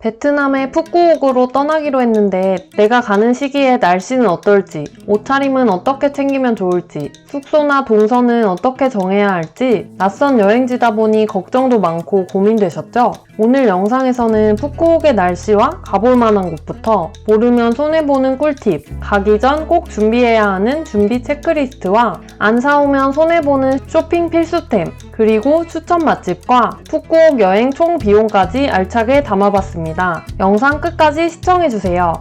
베트남의 푸꾸옥으로 떠나기로 했는데 내가 가는 시기에 날씨는 어떨지, 옷차림은 어떻게 챙기면 좋을지, 숙소나 동선은 어떻게 정해야 할지 낯선 여행지다 보니 걱정도 많고 고민되셨죠? 오늘 영상에서는 푸꾸옥의 날씨와 가볼 만한 곳부터 모르면 손해보는 꿀팁, 가기 전 꼭 준비해야 하는 준비 체크리스트와 안 사오면 손해보는 쇼핑 필수템, 그리고 추천 맛집과 푸꾸옥 여행 총 비용까지 알차게 담아봤습니다. 영상 끝까지 시청해주세요.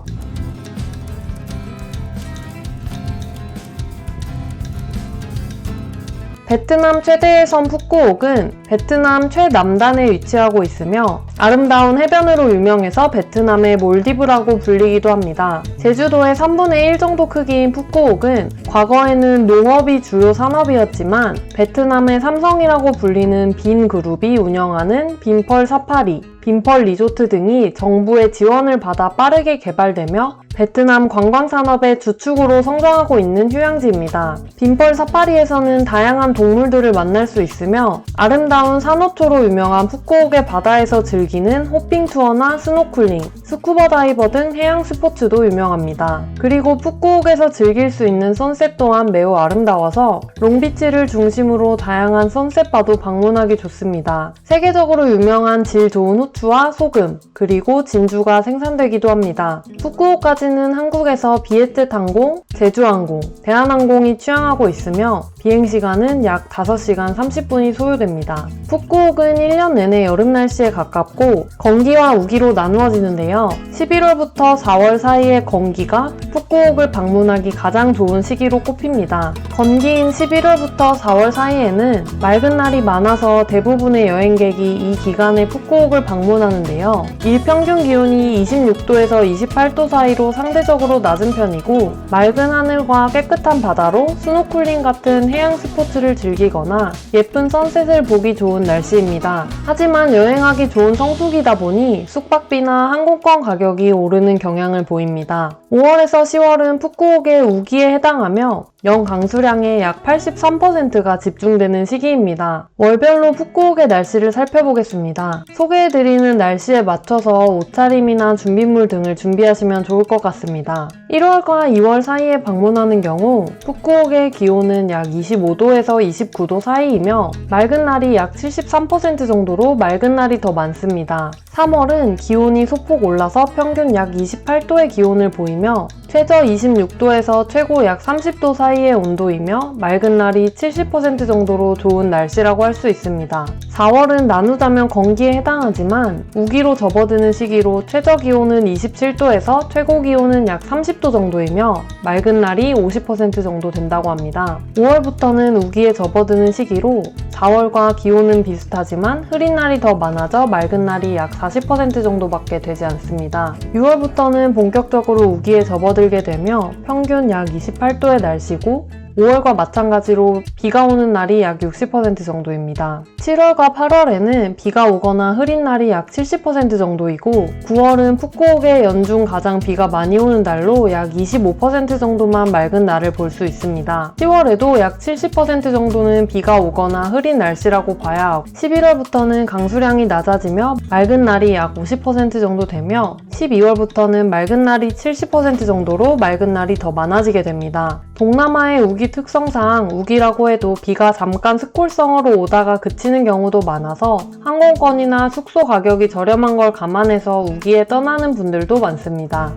베트남 최대의 섬 푸꾸옥은 베트남 최남단에 위치하고 있으며 아름다운 해변으로 유명해서 베트남의 몰디브라고 불리기도 합니다. 제주도의 3분의 1 정도 크기인 푸꾸옥은 과거에는 농업이 주요 산업이었지만 베트남의 삼성이라고 불리는 빈 그룹이 운영하는 빈펄 사파리, 빈펄 리조트 등이 정부의 지원을 받아 빠르게 개발되며 베트남 관광산업의 주축으로 성장하고 있는 휴양지입니다. 빈펄 사파리에서는 다양한 동물들을 만날 수 있으며 아름다운 산호초로 유명한 푸꾸옥의 바다에서 즐기는 호핑 투어나 스노클링, 스쿠버 다이버 등 해양 스포츠도 유명합니다. 그리고 푸꾸옥에서 즐길 수 있는 선셋 또한 매우 아름다워서 롱비치를 중심으로 다양한 선셋바도 방문하기 좋습니다. 세계적으로 유명한 질 좋은 후추와 소금, 그리고 진주가 생산되기도 합니다. 푸꾸옥까지는 한국에서 비에트 항공, 제주항공, 대한항공이 취항하고 있으며 비행시간은 약 5시간 30분이 소요됩니다. 푸꾸옥은 1년 내내 여름 날씨에 가깝고 건기와 우기로 나누어지는데요. 11월부터 4월 사이에 건기가 푸꾸옥을 방문하기 가장 좋은 시기로 꼽힙니다. 건기인 11월부터 4월 사이에는 맑은 날이 많아서 대부분의 여행객이 이 기간에 푸꾸옥을 방문하는데요. 일평균 기온이 26도에서 28도 사이로 상대적으로 낮은 편이고 맑은 하늘과 깨끗한 바다로 스노클링 같은 해양 스포츠를 즐기거나 예쁜 선셋을 보기 좋은 날씨입니다. 하지만 여행하기 좋은 성수기다 보니 숙박비나 항공권 가격이 오르는 경향을 보입니다. 5월에서 10월은 푸꾸옥의 우기에 해당하며 연 강수량의 약 83%가 집중되는 시기입니다. 월별로 푸꾸옥의 날씨를 살펴보겠습니다. 소개해드리는 날씨에 맞춰서 옷차림이나 준비물 등을 준비하시면 좋을 것 같습니다. 1월과 2월 사이에 방문하는 경우 푸꾸옥의 기온은 약 25도에서 29도 사이이며 맑은 날이 약 73% 정도로 맑은 날이 더 많습니다. 3월은 기온이 소폭 올라서 평균 약 28도의 기온을 보이며 최저 26도에서 최고 약 30도 사이의 온도이며 맑은 날이 70% 정도로 좋은 날씨라고 할 수 있습니다. 4월은 나누자면 건기에 해당하지만 우기로 접어드는 시기로 최저 기온은 27도에서 최고 기온은 약 30도 정도이며 맑은 날이 50% 정도 된다고 합니다. 5월부터는 우기에 접어드는 시기로 4월과 기온은 비슷하지만 흐린 날이 더 많아져 맑은 날이 약 40% 정도밖에 되지 않습니다. 6월부터는 본격적으로 우기에 접어들게 되며 평균 약 28도의 날씨고 5월과 마찬가지로 비가 오는 날이 약 60% 정도입니다. 7월과 8월에는 비가 오거나 흐린 날이 약 70% 정도이고 9월은 푸꾸옥의 연중 가장 비가 많이 오는 달로 약 25% 정도만 맑은 날을 볼 수 있습니다. 10월에도 약 70% 정도는 비가 오거나 흐린 날씨라고 봐야 하고 11월부터는 강수량이 낮아지며 맑은 날이 약 50% 정도 되며 12월부터는 맑은 날이 70% 정도로 맑은 날이 더 많아지게 됩니다. 동남아의 우기 특성상 우기라고 해도 비가 잠깐 스콜성으로 오다가 그치는 경우도 많아서 항공권이나 숙소 가격이 저렴한 걸 감안해서 우기에 떠나는 분들도 많습니다.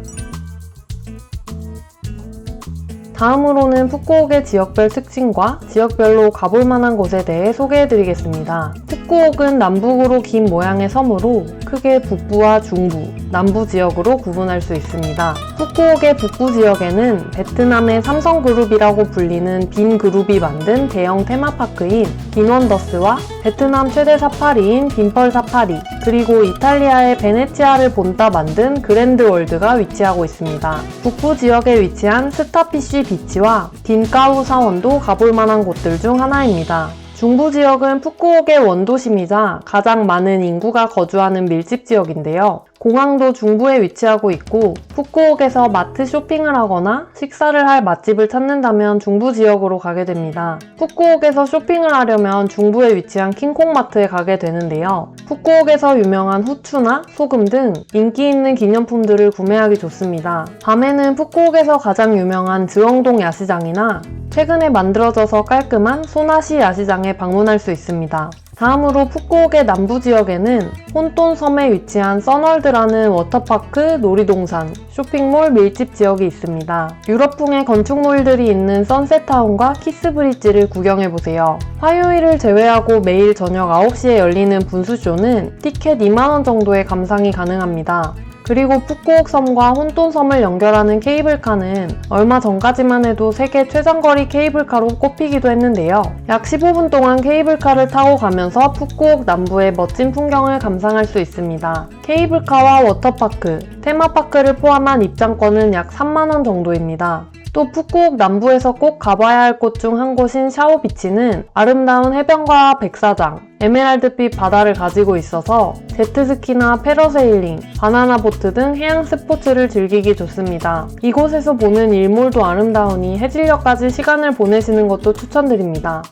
다음으로는 푸꾸옥의 지역별 특징과 지역별로 가볼 만한 곳에 대해 소개해드리겠습니다. 푸꾸옥은 남북으로 긴 모양의 섬으로 크게 북부와 중부, 남부 지역으로 구분할 수 있습니다. 푸꾸옥의 북부 지역에는 베트남의 삼성그룹이라고 불리는 빈 그룹이 만든 대형 테마파크인 빈원더스와 베트남 최대 사파리인 빈펄 사파리, 그리고 이탈리아의 베네치아를 본따 만든 그랜드월드가 위치하고 있습니다. 북부 지역에 위치한 스타피쉬 비치와 빈까우 사원도 가볼 만한 곳들 중 하나입니다. 중부 지역은 푸꾸옥의 원도심이자 가장 많은 인구가 거주하는 밀집 지역인데요. 공항도 중부에 위치하고 있고 푸꾸옥에서 마트 쇼핑을 하거나 식사를 할 맛집을 찾는다면 중부 지역으로 가게 됩니다. 푸꾸옥에서 쇼핑을 하려면 중부에 위치한 킹콩마트에 가게 되는데요. 푸꾸옥에서 유명한 후추나 소금 등 인기 있는 기념품들을 구매하기 좋습니다. 밤에는 푸꾸옥에서 가장 유명한 즈엉동 야시장이나 최근에 만들어져서 깔끔한 소나시 야시장에 방문할 수 있습니다. 다음으로 푸꾸옥의 남부 지역에는 혼돈 섬에 위치한 써널드라는 워터파크, 놀이동산, 쇼핑몰 밀집 지역이 있습니다. 유럽풍의 건축물들이 있는 선셋타운과 키스브릿지를 구경해보세요. 화요일을 제외하고 매일 저녁 9시에 열리는 분수쇼는 티켓 2만원 정도의 감상이 가능합니다. 그리고 푸꾸옥 섬과 혼돈 섬을 연결하는 케이블카는 얼마 전까지만 해도 세계 최장거리 케이블카로 꼽히기도 했는데요. 약 15분 동안 케이블카를 타고 가면서 푸꾸옥 남부의 멋진 풍경을 감상할 수 있습니다. 케이블카와 워터파크, 테마파크를 포함한 입장권은 약 3만원 정도입니다. 또 푸꾸옥 남부에서 꼭 가봐야 할 곳 중 한 곳인 샤오비치는 아름다운 해변과 백사장, 에메랄드빛 바다를 가지고 있어서 제트스키나 패러세일링, 바나나보트 등 해양 스포츠를 즐기기 좋습니다. 이곳에서 보는 일몰도 아름다우니 해질녘까지 시간을 보내시는 것도 추천드립니다.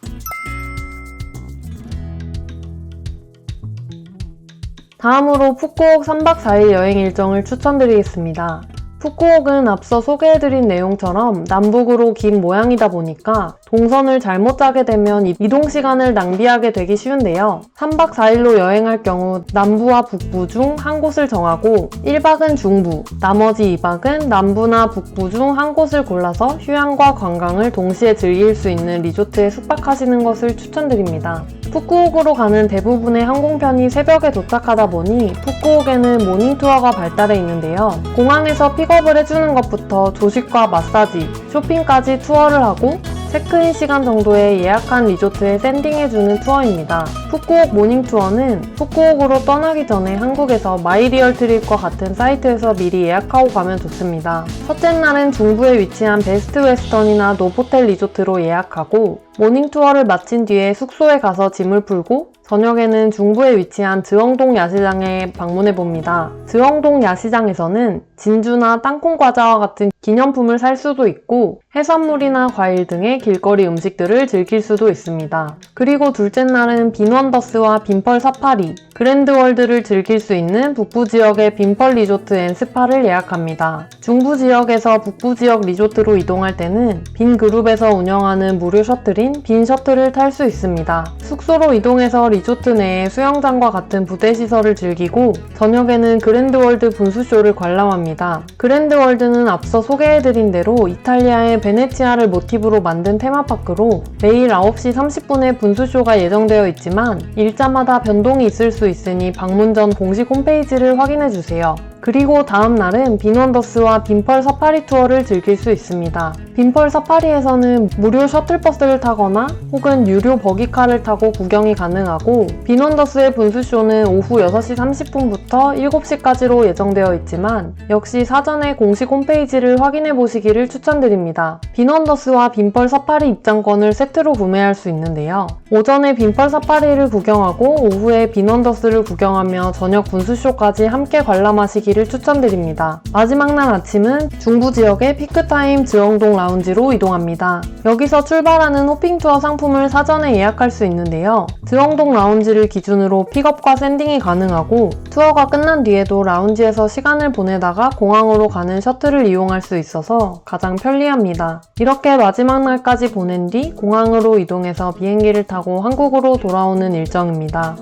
다음으로 푸꾸옥 3박 4일 여행 일정을 추천드리겠습니다. 푸꾸옥은 앞서 소개해드린 내용처럼 남북으로 긴 모양이다 보니까 동선을 잘못 짜게 되면 이동 시간을 낭비하게 되기 쉬운데요. 3박 4일로 여행할 경우 남부와 북부 중 한 곳을 정하고 1박은 중부, 나머지 2박은 남부나 북부 중 한 곳을 골라서 휴양과 관광을 동시에 즐길 수 있는 리조트에 숙박하시는 것을 추천드립니다. 푸꾸옥으로 가는 대부분의 항공편이 새벽에 도착하다 보니 푸꾸옥에는 모닝투어가 발달해 있는데요. 공항에서 픽업을 해주는 것부터 조식과 마사지, 쇼핑까지 투어를 하고 체크인 시간 정도에 예약한 리조트에 샌딩해주는 투어입니다. 푸꾸옥 모닝투어는 푸꾸옥으로 떠나기 전에 한국에서 마이리얼트립과 같은 사이트에서 미리 예약하고 가면 좋습니다. 첫째 날은 중부에 위치한 베스트 웨스턴이나 노보텔 리조트로 예약하고 모닝투어를 마친 뒤에 숙소에 가서 짐을 풀고 저녁에는 중부에 위치한 즈엉동 야시장에 방문해봅니다. 즈엉동 야시장에서는 진주나 땅콩과자와 같은 기념품을 살 수도 있고 해산물이나 과일 등의 길거리 음식들을 즐길 수도 있습니다. 그리고 둘째 날은 빈원더스와 빈펄 사파리, 그랜드월드를 즐길 수 있는 북부 지역의 빈펄 리조트 앤 스파를 예약합니다. 중부 지역에서 북부 지역 리조트로 이동할 때는 빈 그룹에서 운영하는 무료 셔틀인 빈 셔틀을 탈 수 있습니다. 숙소로 이동해서 리조트 내에 수영장과 같은 부대 시설을 즐기고 저녁에는 그랜드월드 분수쇼를 관람합니다. 그랜드월드는 앞서 소개해드린 대로 이탈리아의 베네치아를 모티브로 만든 테마파크로 매일 9시 30분에 분수쇼가 예정되어 있지만 일자마다 변동이 있을 수 있으니 방문 전 공식 홈페이지를 확인해주세요. 그리고 다음 날은 빈원더스와 빈펄 사파리 투어를 즐길 수 있습니다. 빈펄 사파리에서는 무료 셔틀버스를 타거나 혹은 유료 버기카를 타고 구경이 가능하고 빈원더스의 분수쇼는 오후 6시 30분부터 7시까지로 예정되어 있지만 역시 사전에 공식 홈페이지를 확인해 보시기를 추천드립니다. 빈원더스와 빈펄 사파리 입장권을 세트로 구매할 수 있는데요. 오전에 빈펄 사파리를 구경하고 오후에 빈원더스를 구경하며 저녁 분수쇼까지 함께 관람하시기를 추천드립니다. 마지막 날 아침은 중부 지역의 피크타임 즈엉동 라운지로 이동합니다. 여기서 출발하는 호핑투어 상품을 사전에 예약할 수 있는데요. 즈엉동 라운지를 기준으로 픽업과 샌딩이 가능하고 투어가 끝난 뒤에도 라운지에서 시간을 보내다가 공항으로 가는 셔틀을 이용할 수 있어서 가장 편리합니다. 이렇게 마지막 날까지 보낸 뒤 공항으로 이동해서 비행기를 타고 한국으로 돌아오는 일정입니다.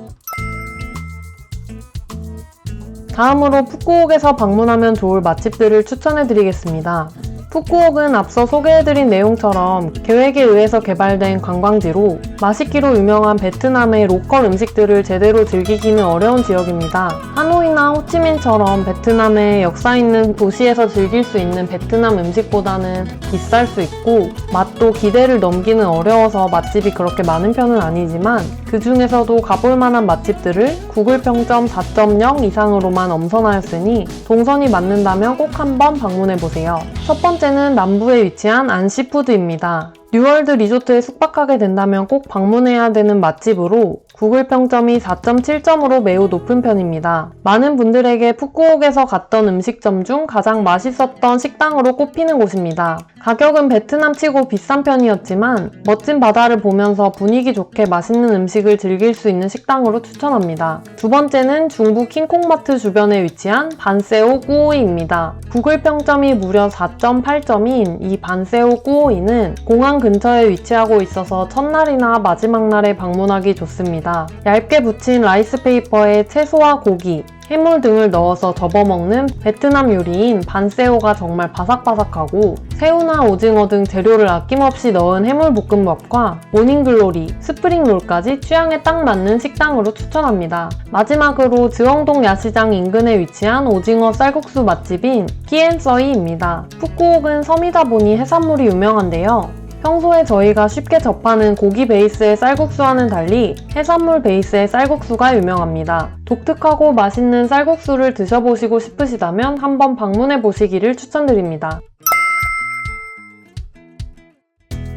다음으로 푸꾸옥에서 방문하면 좋을 맛집들을 추천해드리겠습니다. 푸꾸옥은 앞서 소개해드린 내용처럼 계획에 의해서 개발된 관광지로 맛있기로 유명한 베트남의 로컬 음식들을 제대로 즐기기는 어려운 지역입니다. 하노이나 호치민처럼 베트남의 역사 있는 도시에서 즐길 수 있는 베트남 음식보다는 비쌀 수 있고 맛도 기대를 넘기는 어려워서 맛집이 그렇게 많은 편은 아니지만 그 중에서도 가볼 만한 맛집들을 구글 평점 4.0 이상으로만 엄선하였으니 동선이 맞는다면 꼭 한번 방문해보세요. 첫 번째는 남부에 위치한 안시푸드입니다. 뉴월드 리조트에 숙박하게 된다면 꼭 방문해야 되는 맛집으로 구글 평점이 4.7점으로 매우 높은 편입니다. 많은 분들에게 푸꾸옥에서 갔던 음식점 중 가장 맛있었던 식당으로 꼽히는 곳입니다. 가격은 베트남 치고 비싼 편이었지만 멋진 바다를 보면서 분위기 좋게 맛있는 음식을 즐길 수 있는 식당으로 추천합니다. 두 번째는 중부 킹콩마트 주변에 위치한 반세오 꾸오이입니다. 구글 평점이 무려 4.8점인 이 반세오 꾸오이는 공항 근처에 위치하고 있어서 첫날이나 마지막 날에 방문하기 좋습니다. 얇게 붙인 라이스페이퍼에 채소와 고기, 해물 등을 넣어서 접어먹는 베트남 요리인 반세오가 정말 바삭바삭하고 새우나 오징어 등 재료를 아낌없이 넣은 해물볶음밥과 모닝글로리, 스프링롤까지 취향에 딱 맞는 식당으로 추천합니다. 마지막으로 즈엉동 야시장 인근에 위치한 오징어 쌀국수 맛집인 키앤서이입니다. 푸꾸옥은 섬이다 보니 해산물이 유명한데요. 평소에 저희가 쉽게 접하는 고기 베이스의 쌀국수와는 달리 해산물 베이스의 쌀국수가 유명합니다. 독특하고 맛있는 쌀국수를 드셔보시고 싶으시다면 한번 방문해 보시기를 추천드립니다.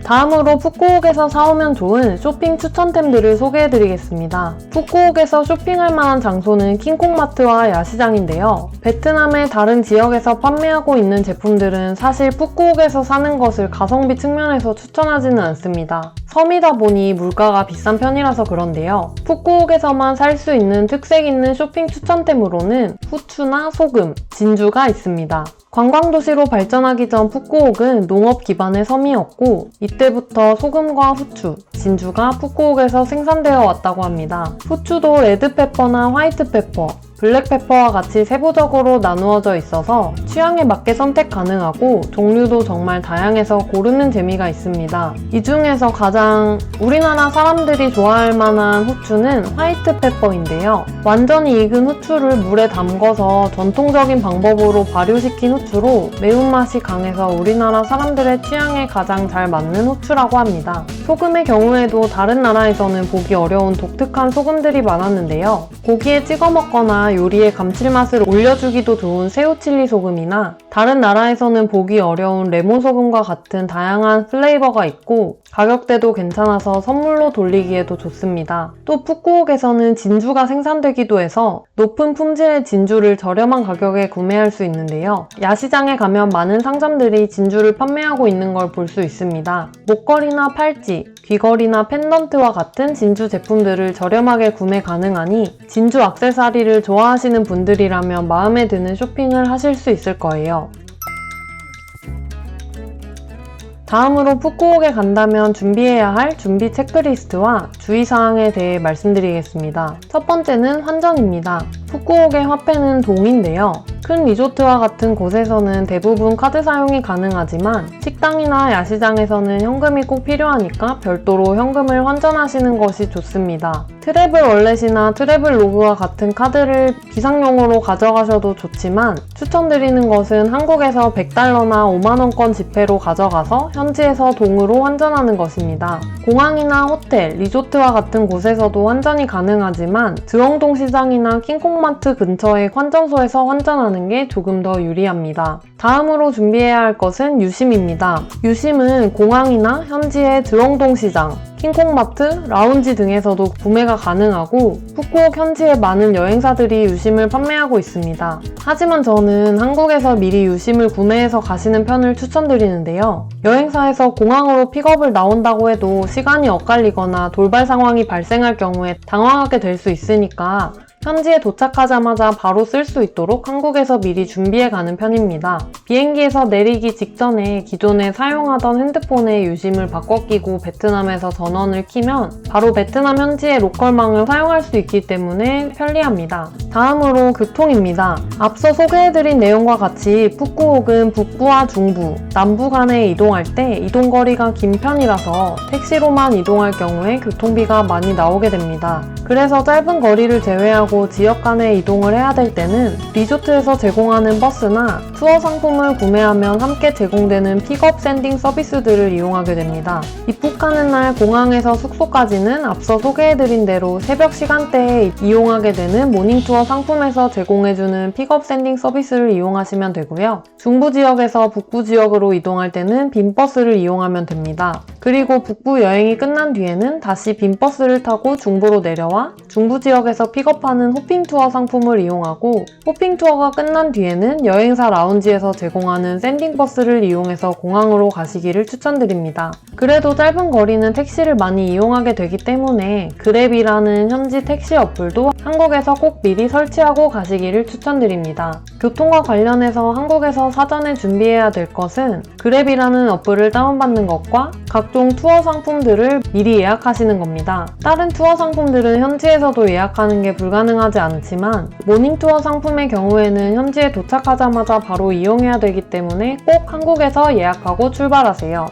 다음으로 푸꾸옥에서 사오면 좋은 쇼핑 추천템들을 소개해드리겠습니다. 푸꾸옥에서 쇼핑할 만한 장소는 킹콩마트와 야시장인데요. 베트남의 다른 지역에서 판매하고 있는 제품들은 사실 푸꾸옥에서 사는 것을 가성비 측면에서 추천하지는 않습니다. 섬이다 보니 물가가 비싼 편이라서 그런데요. 푸꾸옥에서만 살 수 있는 특색 있는 쇼핑 추천템으로는 후추나 소금, 진주가 있습니다. 관광도시로 발전하기 전 푸꾸옥은 농업 기반의 섬이었고 이때부터 소금과 후추, 진주가 푸꾸옥에서 생산되어 왔다고 합니다. 후추도 레드페퍼나 화이트페퍼, 블랙페퍼와 같이 세부적으로 나누어져 있어서 취향에 맞게 선택 가능하고 종류도 정말 다양해서 고르는 재미가 있습니다. 이 중에서 가장 우리나라 사람들이 좋아할 만한 후추는 화이트페퍼인데요. 완전히 익은 후추를 물에 담궈서 전통적인 방법으로 발효시킨 후추로 매운맛이 강해서 우리나라 사람들의 취향에 가장 잘 맞는 후추라고 합니다. 소금의 경우에도 다른 나라에서는 보기 어려운 독특한 소금들이 많았는데요. 고기에 찍어 먹거나 요리의 감칠맛을 올려주기도 좋은 새우칠리 소금이나 다른 나라에서는 보기 어려운 레몬 소금과 같은 다양한 플레이버가 있고 가격대도 괜찮아서 선물로 돌리기에도 좋습니다. 또 푸꾸옥에서는 진주가 생산되기도 해서 높은 품질의 진주를 저렴한 가격에 구매할 수 있는데요. 야시장에 가면 많은 상점들이 진주를 판매하고 있는 걸 볼 수 있습니다. 목걸이나 팔찌, 귀걸이나 펜던트와 같은 진주 제품들을 저렴하게 구매 가능하니 진주 액세서리를 좋아하시는 분들이라면 마음에 드는 쇼핑을 하실 수 있을 거예요. 다음으로 푸꾸옥에 간다면 준비해야 할 준비 체크리스트와 주의사항에 대해 말씀드리겠습니다. 첫 번째는 환전입니다. 푸꾸옥의 화폐는 동인데요. 큰 리조트와 같은 곳에서는 대부분 카드 사용이 가능하지만 식당이나 야시장에서는 현금이 꼭 필요하니까 별도로 현금을 환전하시는 것이 좋습니다. 트래블 월렛이나 트래블 로그와 같은 카드를 비상용으로 가져가셔도 좋지만 추천드리는 것은 한국에서 100달러나 5만원권 지폐로 가져가서 현지에서 동으로 환전하는 것입니다. 공항이나 호텔, 리조트와 같은 곳에서도 환전이 가능하지만 즈엉동 시장이나 킹콩마트 근처의 환전소에서 환전하는 게 조금 더 유리합니다. 다음으로 준비해야 할 것은 유심입니다. 유심은 공항이나 현지의 즈엉동 시장, 킹콩마트, 라운지 등에서도 구매가 가능하고 푸꾸옥 현지의 많은 여행사들이 유심을 판매하고 있습니다. 하지만 저는 한국에서 미리 유심을 구매해서 가시는 편을 추천드리는데요. 여행사에서 공항으로 픽업을 나온다고 해도 시간이 엇갈리거나 돌발 상황이 발생할 경우에 당황하게 될 수 있으니까 현지에 도착하자마자 바로 쓸 수 있도록 한국에서 미리 준비해 가는 편입니다. 비행기에서 내리기 직전에 기존에 사용하던 핸드폰에 유심을 바꿔 끼고 베트남에서 전원을 키면 바로 베트남 현지의 로컬망을 사용할 수 있기 때문에 편리합니다. 다음으로 교통입니다. 앞서 소개해드린 내용과 같이 푸꾸옥은 북부와 중부, 남부 간에 이동할 때 이동거리가 긴 편이라서 택시로만 이동할 경우에 교통비가 많이 나오게 됩니다. 그래서 짧은 거리를 제외하고 구매하고 지역 간에 이동을 해야 될 때는 리조트에서 제공하는 버스나 투어 상품을 구매하면 함께 제공되는 픽업 샌딩 서비스들을 이용하게 됩니다. 입국하는 날 공항에서 숙소까지는 앞서 소개해드린 대로 새벽 시간대에 이용하게 되는 모닝투어 상품에서 제공해주는 픽업 샌딩 서비스를 이용하시면 되고요. 중부 지역에서 북부 지역으로 이동할 때는 빈버스를 이용하면 됩니다. 그리고 북부 여행이 끝난 뒤에는 다시 빈버스를 타고 중부로 내려와 중부 지역에서 픽업하는 호핑투어 상품을 이용하고, 호핑투어가 끝난 뒤에는 여행사 라운지에서 제공하는 샌딩버스를 이용해서 공항으로 가시기를 추천드립니다. 그래도 짧은 거리는 택시를 많이 이용하게 되기 때문에 그랩이라는 현지 택시 어플도 한국에서 꼭 미리 설치하고 가시기를 추천드립니다. 교통과 관련해서 한국에서 사전에 준비해야 될 것은 그랩이라는 어플을 다운받는 것과 각종 투어 상품들을 미리 예약하시는 겁니다. 다른 투어 상품들은 현지에서도 예약하는 게 불가능하지 않지만 모닝투어 상품의 경우에는 현지에 도착하자마자 바로 이용해야 되기 때문에 꼭 한국에서 예약하고 출발하세요.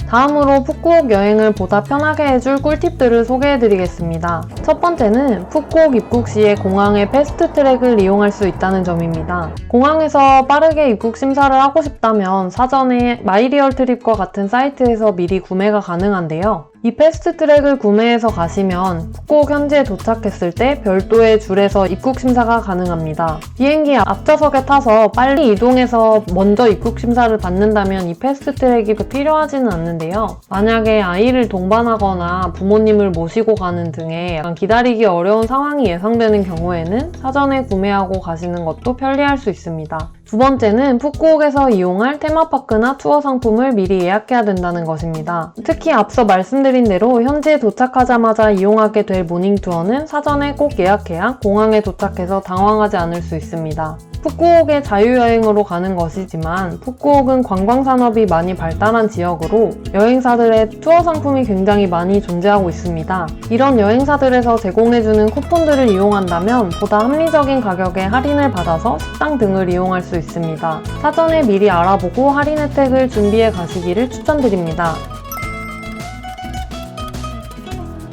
다음으로 푸꾸옥 여행을 보다 편하게 해줄 꿀팁들을 소개해드리겠습니다. 첫 번째는 푸꾸옥 입국 시에 공항의 패스트트랙을 이용할 수 있다는 점입니다. 공항에서 빠르게 입국 심사를 하고 싶다면 사전에 마이리얼트립과 같은 사이트에서 미리 구매가 가능한데요. 이 패스트트랙을 구매해서 가시면 푸꾸옥 현지에 도착했을 때 별도의 줄에서 입국 심사가 가능합니다. 비행기 앞좌석에 타서 빨리 이동해서 먼저 입국 심사를 받는다면 이 패스트트랙이 필요하지는 않는데요. 만약에 아이를 동반하거나 부모님을 모시고 가는 등의 약간 기다리기 어려운 상황이 예상되는 경우에는 사전에 구매하고 가시는 것도 편리할 수 있습니다. 두 번째는 푸꾸옥에서 이용할 테마파크나 투어 상품을 미리 예약해야 된다는 것입니다. 특히 앞서 말씀드린 대로 현지에 도착하자마자 이용하게 될 모닝투어는 사전에 꼭 예약해야 공항에 도착해서 당황하지 않을 수 있습니다. 푸꾸옥의 자유여행으로 가는 것이지만 푸꾸옥은 관광산업이 많이 발달한 지역으로 여행사들의 투어 상품이 굉장히 많이 존재하고 있습니다. 이런 여행사들에서 제공해주는 쿠폰들을 이용한다면 보다 합리적인 가격에 할인을 받아서 식당 등을 이용할 수 있습니다. 사전에 미리 알아보고 할인 혜택을 준비해 가시기를 추천드립니다.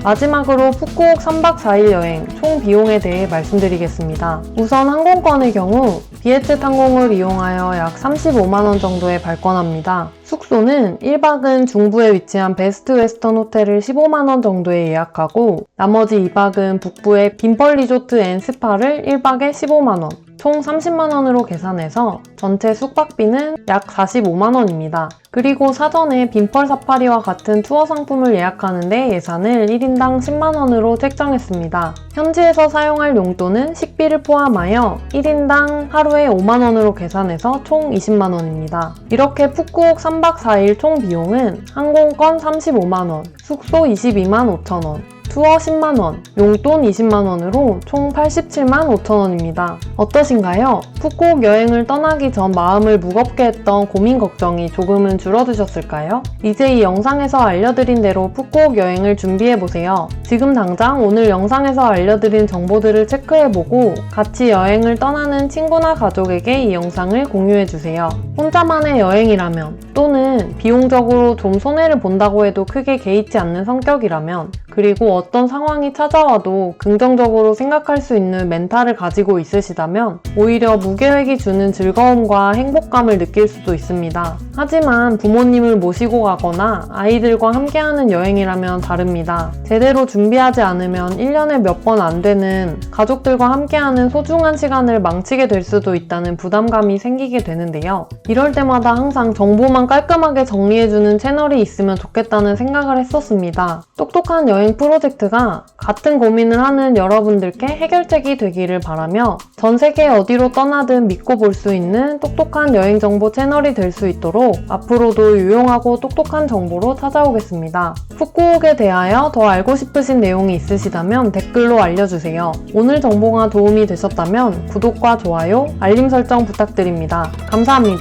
마지막으로 푸꾸옥 3박 4일 여행 총 비용에 대해 말씀드리겠습니다. 우선 항공권의 경우 비에트 항공을 이용하여 약 35만원 정도에 발권합니다. 숙소는 1박은 중부에 위치한 베스트 웨스턴 호텔을 15만원 정도에 예약하고 나머지 2박은 북부의 빈펄 리조트 앤 스파를 1박에 15만원, 총 30만원으로 계산해서 전체 숙박비는 약 45만원입니다. 그리고 사전에 빈펄 사파리와 같은 투어 상품을 예약하는데 예산을 1인당 10만원으로 책정했습니다. 현지에서 사용할 용돈은 식비를 포함하여 1인당 하루에 5만원으로 계산해서 총 20만원입니다. 이렇게 푸꾸옥 3박 4일 총 비용은 항공권 35만원, 숙소 22만 5천원, 투어 10만원, 용돈 20만원으로 총 87만 5천원입니다. 어떠신가요? 푸꾸옥 여행을 떠나기 전 마음을 무겁게 했던 고민 걱정이 조금은 줄어드셨을까요? 이제 이 영상에서 알려드린 대로 푸꾸옥 여행을 준비해보세요. 지금 당장 오늘 영상에서 알려드린 정보들을 체크해보고 같이 여행을 떠나는 친구나 가족에게 이 영상을 공유해주세요. 혼자만의 여행이라면 또는 비용적으로 좀 손해를 본다고 해도 크게 개의치 않는 성격이라면 그리고 어떤 상황이 찾아와도 긍정적으로 생각할 수 있는 멘탈을 가지고 있으시다면 오히려 무계획이 주는 즐거움과 행복감을 느낄 수도 있습니다. 하지만 부모님을 모시고 가거나 아이들과 함께하는 여행이라면 다릅니다. 제대로 준비하지 않으면 1년에 몇 번 안 되는 가족들과 함께하는 소중한 시간을 망치게 될 수도 있다는 부담감이 생기게 되는데요. 이럴 때마다 항상 정보만 깔끔하게 정리해주는 채널이 있으면 좋겠다는 생각을 했었습니다. 똑똑한 여행 프로젝트가 같은 고민을 하는 여러분들께 해결책이 되기를 바라며 전 세계 어디로 떠나든 믿고 볼 수 있는 똑똑한 여행 정보 채널이 될 수 있도록 앞으로도 유용하고 똑똑한 정보로 찾아오겠습니다. 푸꾸옥에 대하여 더 알고 싶으신 내용이 있으시다면 댓글로 알려주세요. 오늘 정보가 도움이 되셨다면 구독과 좋아요, 알림 설정 부탁드립니다. 감사합니다.